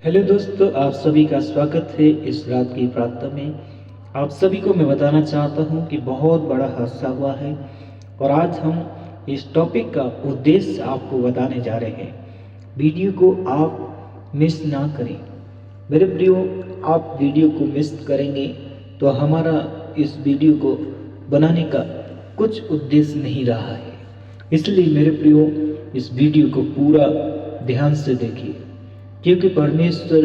Hello दोस्तों, आप सभी का स्वागत है इस रात की प्रार्थना में। आप सभी को मैं बताना चाहता हूं कि बहुत बड़ा हादसा हुआ है और आज हम इस टॉपिक का उद्देश्य आपको बताने जा रहे हैं। वीडियो को आप मिस ना करें मेरे प्रियो। आप वीडियो को मिस करेंगे तो हमारा इस वीडियो को बनाने का कुछ उद्देश्य नहीं रहा है। इसलिए मेरे प्रियो, इस वीडियो को पूरा ध्यान से देखिए, क्योंकि परमेश्वर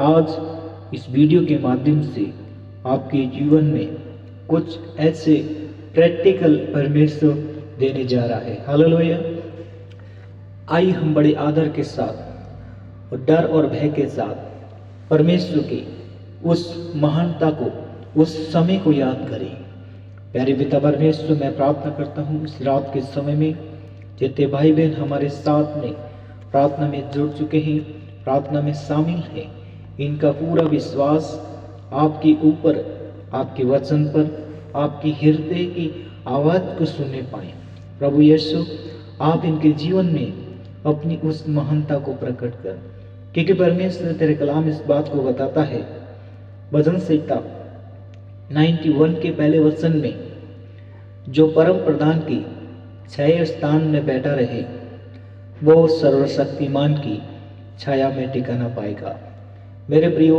आज इस वीडियो के माध्यम से आपके जीवन में कुछ ऐसे प्रैक्टिकल परमेश्वर देने जा रहा है। हालेलुया। आइए हम बड़े आदर के साथ और डर और भय के साथ परमेश्वर की उस महानता को, उस समय को याद करें। प्यारे पिता परमेश्वर, मैं प्रार्थना करता हूँ इस रात के समय में जितने भाई बहन हमारे साथ में प्रार्थना में जुड़ चुके हैं, प्रार्थना में शामिल हैं, इनका पूरा विश्वास आपके ऊपर, आपके वचन पर, आपकी हृदय की आवाज़ को सुनने पाए। प्रभु यीशु, आप इनके जीवन में अपनी उस महानता को प्रकट कर, क्योंकि परमेश्वर तेरे कलाम इस बात को बताता है। भजन संहिता 91 के पहले वचन में, जो परम प्रधान की छाया स्थान में बैठा रहे वो सर्वशक्तिमान की छाया में टिकाना पाएगा। मेरे प्रियो,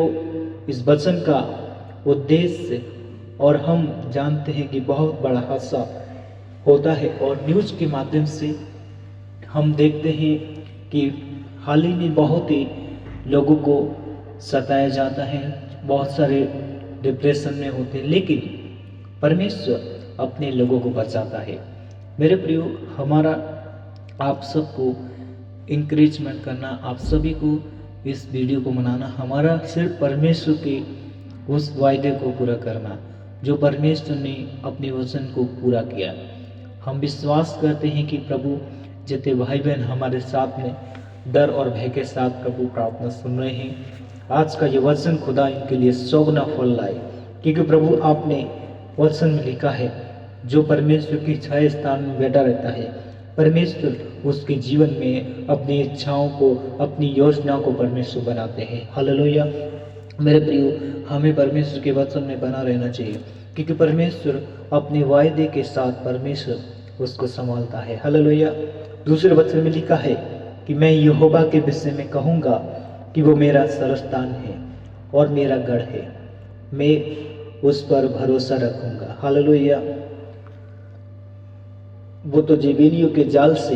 इस वचन का उद्देश्य, और हम जानते हैं कि बहुत बड़ा हादसा होता है और न्यूज़ के माध्यम से हम देखते हैं कि हाल ही में बहुत ही लोगों को सताया जाता है, बहुत सारे डिप्रेशन में होते हैं, लेकिन परमेश्वर अपने लोगों को बचाता है। मेरे प्रियो, हमारा आप सबको इंकरेजमेंट करना, आप सभी को इस वीडियो को मनाना, हमारा सिर्फ परमेश्वर के उस वायदे को पूरा करना जो परमेश्वर ने अपने वचन को पूरा किया। हम विश्वास करते हैं कि प्रभु जितने भाई बहन हमारे साथ में डर और भय के साथ प्रभु प्रार्थना सुन रहे हैं, आज का ये वचन खुदा इनके लिए 100 गुना फल लाए, क्योंकि प्रभु आपने वचन में लिखा है, जो परमेश्वर की छाया स्थान में बैठा रहता है, परमेश्वर उसके जीवन में अपनी इच्छाओं को, अपनी योजनाओं को परमेश्वर बनाते हैं। हालेलुया। मेरे प्रियो, हमें परमेश्वर के वचन में बना रहना चाहिए, क्योंकि परमेश्वर अपने वायदे के साथ परमेश्वर उसको संभालता है। हालेलुया। दूसरे वचन में लिखा है कि मैं यहोवा के विषय में कहूँगा कि वो मेरा सरस्थान है और मेरा गढ़ है, मैं उस पर भरोसा रखूँगा। हालेलुया। वो तो जेबेलियों के जाल से,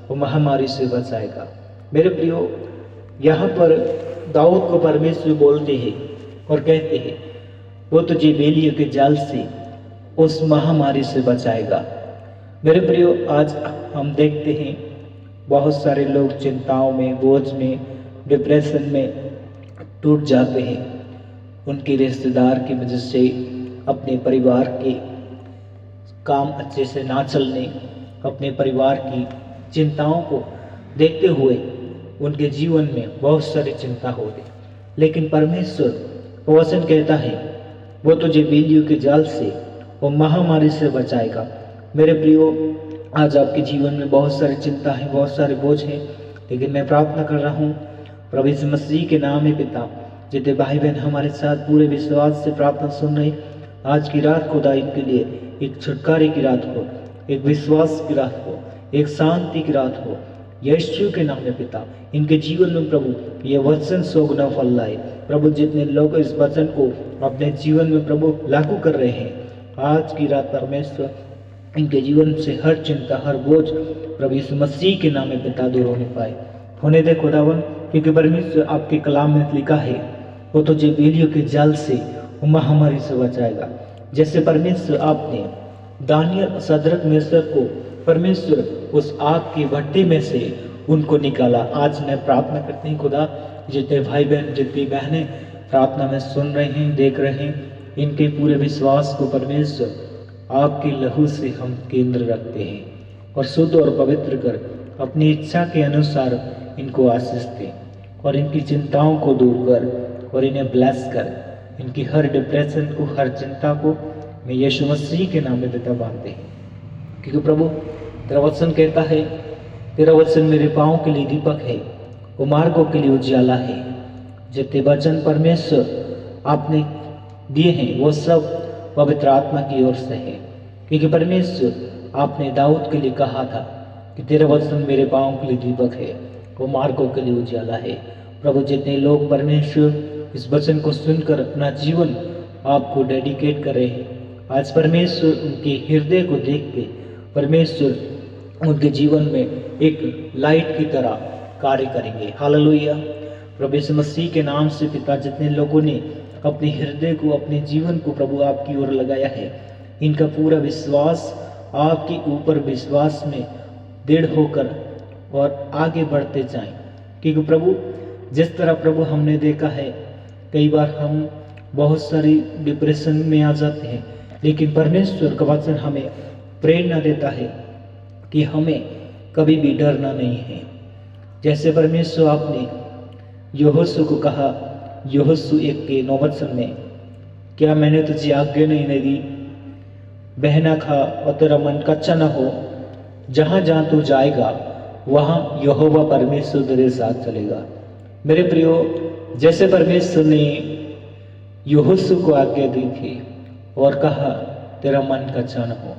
वो महामारी से बचाएगा। मेरे प्रियो, यहाँ पर दाऊद को परमेश्वर बोलते हैं और कहते हैं, वो तो जेबेलियों के जाल से, उस महामारी से बचाएगा। मेरे प्रियो, आज हम देखते हैं बहुत सारे लोग चिंताओं में, बोझ में, डिप्रेशन में टूट जाते हैं। उनके रिश्तेदार की वजह से, अपने परिवार के काम अच्छे से ना चलने, अपने परिवार की चिंताओं को देखते हुए उनके जीवन में बहुत सारी चिंता हो गई। लेकिन परमेश्वर वचन कहता है, वो तो जेबेलियों के जाल से, वो महामारी से बचाएगा। मेरे प्रियो, आज आपके जीवन में बहुत सारी चिंता है, बहुत सारे बोझ हैं, लेकिन मैं प्रार्थना कर रहा हूँ प्रभु यीशु मसीह के नाम में पिता, जितने भाई बहन हमारे साथ पूरे विश्वास से प्रार्थना सुन रहे, आज की रात खुदा इनके लिए एक छुटकारे की रात हो, एक विश्वास की रात हो, एक शांति की रात हो। यीशु के नाम में पिता, इनके जीवन में प्रभु ये वचन 100 गुना फल लाए। प्रभु, जितने लोग इस वचन को अपने जीवन में प्रभु लागू कर रहे हैं, आज की रात परमेश्वर इनके जीवन से हर चिंता, हर बोझ प्रभु यीशु मसीह के नाम में पिता दूर होने पाए, होने दे खुदावन। क्योंकि परमेश्वर आपके कलाम में लिखा है, वो तो जेबेलियों के जाल से, वो महामारी से बचाएगा। जैसे परमेश्वर आपने दानियल, सदरक, मेशक को परमेश्वर उस आग की भट्टी में से उनको निकाला, आज मैं प्रार्थना करती हूँ खुदा, जितने भाई बहन, जितनी बहनें प्रार्थना में सुन रहे हैं, देख रहे हैं, इनके पूरे विश्वास को परमेश्वर आपके लहू से हम केंद्र रखते हैं और शुद्ध और पवित्र कर अपनी इच्छा के अनुसार इनको आशीष दें और इनकी चिंताओं को दूर कर और इन्हें ब्लेस कर, इनकी हर डिप्रेशन को, हर चिंता को मैं यीशु मसीह के नाम में पिता मानते हैं। क्योंकि प्रभु तेरा वचन कहता है, तेरा वचन मेरे पाँव के लिए दीपक है, वो मार्गों के लिए उजियाला है। जितने वचन परमेश्वर आपने दिए हैं वो सब पवित्र आत्मा की ओर से है, क्योंकि परमेश्वर आपने दाऊद के लिए कहा था कि तेरा वचन मेरे पाँव के लिए दीपक है, वो मार्गों के लिए उजाला है। प्रभु, जितने लोग परमेश्वर इस वचन को सुनकर अपना जीवन आपको डेडिकेट कर रहे हैं, आज परमेश्वर उनके हृदय को देख के परमेश्वर उनके जीवन में एक लाइट की तरह कार्य करेंगे। हालेलुया। प्रभु यीशु मसीह के नाम से पिता, जितने लोगों ने अपने हृदय को, अपने जीवन को प्रभु आपकी ओर लगाया है, इनका पूरा विश्वास आपके ऊपर विश्वास में दृढ़ होकर और आगे बढ़ते जाएं। क्योंकि प्रभु, जिस तरह प्रभु हमने देखा है, कई बार हम बहुत सारी डिप्रेशन में आ जाते हैं, लेकिन परमेश्वर का वचन हमें प्रेरणा देता है कि हमें कभी भी डरना नहीं है। जैसे परमेश्वर आपने यहोशू को कहा, यहोशू 1:9 में, क्या मैंने तुझे आज्ञा नहीं दी, बहना खा और तेरा मन कच्चा न हो, जहाँ जहाँ तू जाएगा वहाँ यहोवा परमेश्वर तेरे साथ चलेगा। मेरे प्रियो, जैसे परमेश्वर ने यहोशू को आज्ञा दी थी और कहा तेरा मन कच्चा न हो,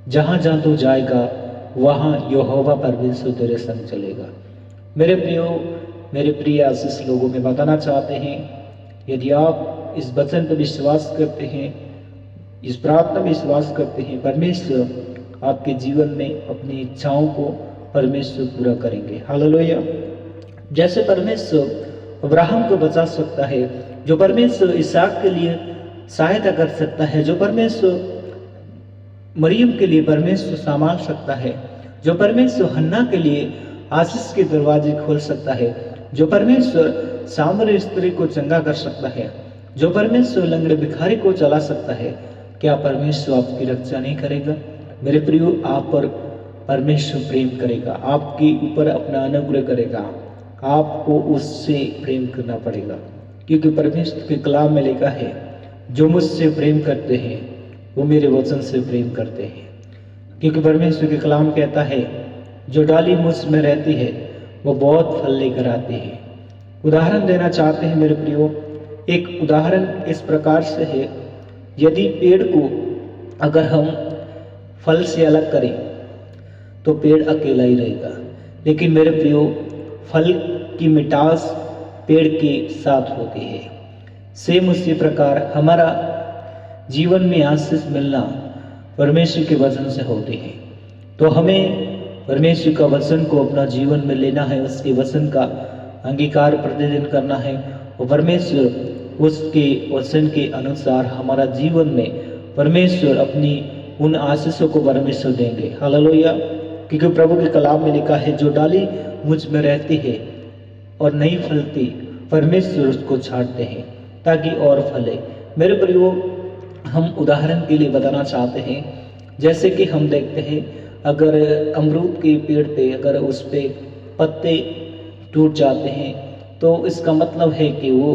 जहाँ जहाँ तू जाएगा वहाँ यहोवा परमेश्वर तेरे संग चलेगा। मेरे प्रियो, मेरे प्रिय आशीष लोगों में बताना चाहते हैं, यदि आप इस वचन पर विश्वास करते हैं, इस प्रार्थना में विश्वास करते हैं, परमेश्वर आपके जीवन में अपनी इच्छाओं को परमेश्वर पूरा करेंगे। हालेलुया। जैसे परमेश्वर अब्राहम को बचा सकता है, जो परमेश्वर इसहाक के लिए सहायता कर सकता है, जो परमेश्वर मरियम के लिए परमेश्वर संभाल सकता है, जो परमेश्वर हन्ना के लिए आशीष के दरवाजे खोल सकता है, जो परमेश्वर सामरी स्त्री को चंगा कर सकता है, जो परमेश्वर लंगड़े भिखारी को चला सकता है, क्या परमेश्वर आपकी रक्षा नहीं करेगा? मेरे प्रियो, आप पर परमेश्वर प्रेम करेगा, आपके ऊपर अपना अनुग्रह करेगा। आपको उससे प्रेम करना पड़ेगा, क्योंकि परमेश्वर के कलाम में लिखा है, जो मुझसे प्रेम करते हैं वो मेरे वचन से प्रेम करते हैं। क्योंकि परमेश्वर के कलाम कहता है, जो डाली मुझ में रहती है वो बहुत फल लेकर आती है। उदाहरण देना चाहते हैं मेरे प्रियो, एक उदाहरण इस प्रकार से है, यदि पेड़ को अगर हम फल से अलग करें तो पेड़ अकेला ही रहेगा, लेकिन मेरे प्रियो, फल की मिठास पेड़ के साथ होती है। सेम उसी प्रकार हमारा जीवन में आशीष मिलना परमेश्वर के वचन से होती है। तो हमें परमेश्वर का वचन को अपना जीवन में लेना है, उसके वचन का अंगीकार प्रतिदिन करना है, और परमेश्वर उसके वचन के अनुसार हमारा जीवन में परमेश्वर अपनी उन आशीषों को परमेश्वर देंगे। हालेलुया। क्योंकि प्रभु के कलाम में लिखा है, जो डाली मुझ में रहती है और नहीं फलती, परमेश्वर उसको छांटते हैं ताकि और फले। मेरे प्रियो, हम उदाहरण के लिए बताना चाहते हैं, जैसे कि हम देखते हैं, अगर अमरूद के पेड़ पे अगर उस पे पत्ते टूट जाते हैं तो इसका मतलब है कि वो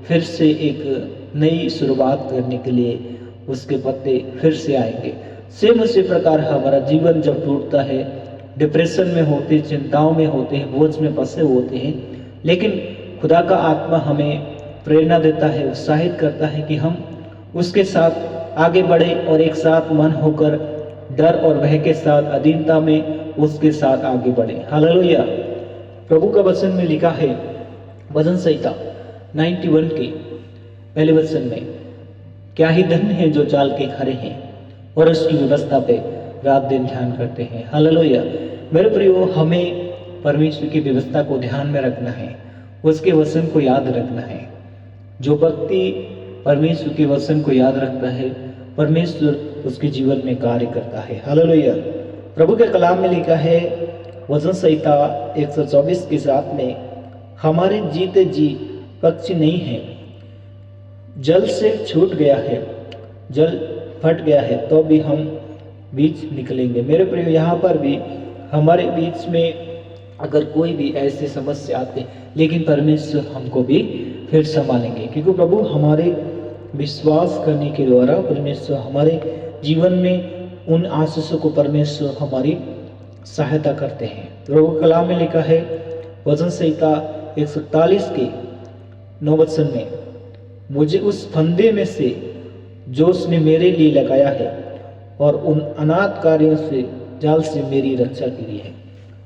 फिर से एक नई शुरुआत करने के लिए उसके पत्ते फिर से आएंगे। सेम उसी प्रकार हमारा जीवन जब टूटता है, डिप्रेशन में होते, चिंताओं में होते हैं, बोझ में फंसे होते हैं, लेकिन खुदा का आत्मा हमें प्रेरणा देता है, उत्साहित करता है कि हम उसके साथ आगे बढ़े और एक साथ मन होकर डर और भय के साथ अधीनता में उसके साथ आगे बढ़े। हालेलुया। प्रभु का वचन में लिखा है, भजन संहिता 91 के पहले वचन में, क्या ही धन्य है जो चाल के खड़े हैं और उसकी व्यवस्था पे रात दिन ध्यान करते हैं। हालेलुया। मेरे प्रियो, हमें परमेश्वर की व्यवस्था को ध्यान में रखना है, उसके वचन को याद रखना है। जो व्यक्ति परमेश्वर के वचन को याद रखता है, परमेश्वर उसके जीवन में कार्य करता है। हालेलुया। प्रभु के कलाम में लिखा है, वचन संहिता 124 के 7 में, हमारे जीते जी पक्षी नहीं है, जल से छूट गया है, जल फट गया है तो भी हम बीच निकलेंगे। मेरे प्रिय, यहाँ पर भी हमारे बीच में अगर कोई भी ऐसी समस्या आते, लेकिन परमेश्वर हमको भी फिर संभालेंगे, क्योंकि प्रभु हमारे विश्वास करने के द्वारा परमेश्वर हमारे जीवन में उन आशीषों को परमेश्वर हमारी सहायता करते हैं। प्रभु कलाम में लिखा है, वचन संहिता 147 के 9 वचन में, मुझे उस फंदे में से जो उसने मेरे लिए लगाया है और उन अनाथ कार्यों से जाल से मेरी रक्षा की है।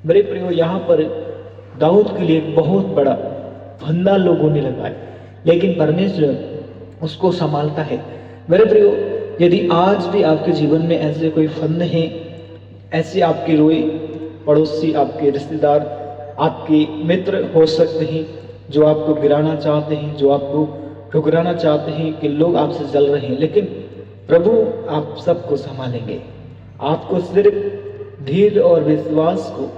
मेरे प्रियो, यहाँ पर दाऊद के लिए एक बहुत बड़ा फंदा लोगों ने लगाया, लेकिन परमेश्वर उसको संभालता है। मेरे प्रियो, यदि आज भी आपके जीवन में ऐसे कोई फंदे हैं, ऐसे आपके रोए पड़ोसी, आपके रिश्तेदार, आपके मित्र हो सकते हैं जो आपको गिराना चाहते हैं, जो आपको ठुकराना चाहते हैं कि लोग आपसे जल रहे हैं, लेकिन प्रभु आप सबको संभालेंगे। आपको सिर्फ धीर और विश्वास को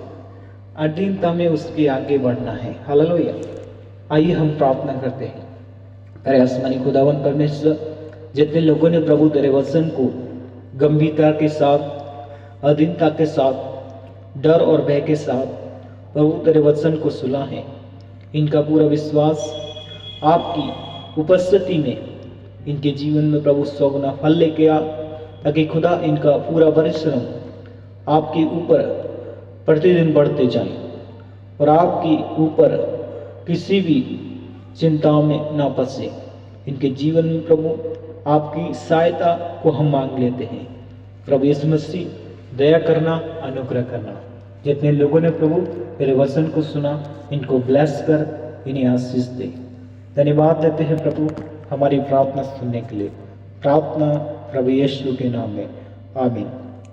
अधीनता में उसके आगे बढ़ना है। हालेलुया। आइए हम प्रार्थना करते हैं। अरे आसमानी खुदावन परमेश्वर, जितने लोगों ने प्रभु तेरे वचन को गंभीरता के साथ, अधीनता के साथ, डर और भय के साथ प्रभु तेरे वचन को सुना है, इनका पूरा विश्वास आपकी उपस्थिति में इनके जीवन में प्रभु 100 गुना फल लेके आ, ताकि खुदा इनका पूरा परिश्रम आपके ऊपर प्रतिदिन बढ़ते जाए और आपके ऊपर किसी भी चिंताओं में ना फंसे। इनके जीवन में प्रभु आपकी सहायता को हम मांग लेते हैं। प्रभु यीशु मसीह, दया करना, अनुग्रह करना। जितने लोगों ने प्रभु तेरे वचन को सुना, इनको ब्लेस कर, इन्हें आशीष दे। धन्यवाद देते हैं प्रभु हमारी प्रार्थना सुनने के लिए। प्रार्थना प्रभु यीशु के नाम में, आमीन।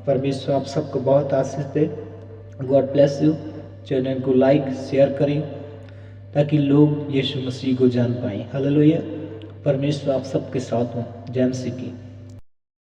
परमेश्वर आप सबको बहुत आशीष दे। God bless you. चैनल को लाइक शेयर करें ताकि लोग यीशु मसीह को जान पाएं। हालेलुया। परमेश्वर आप सबके साथ हों। जय मसीह की।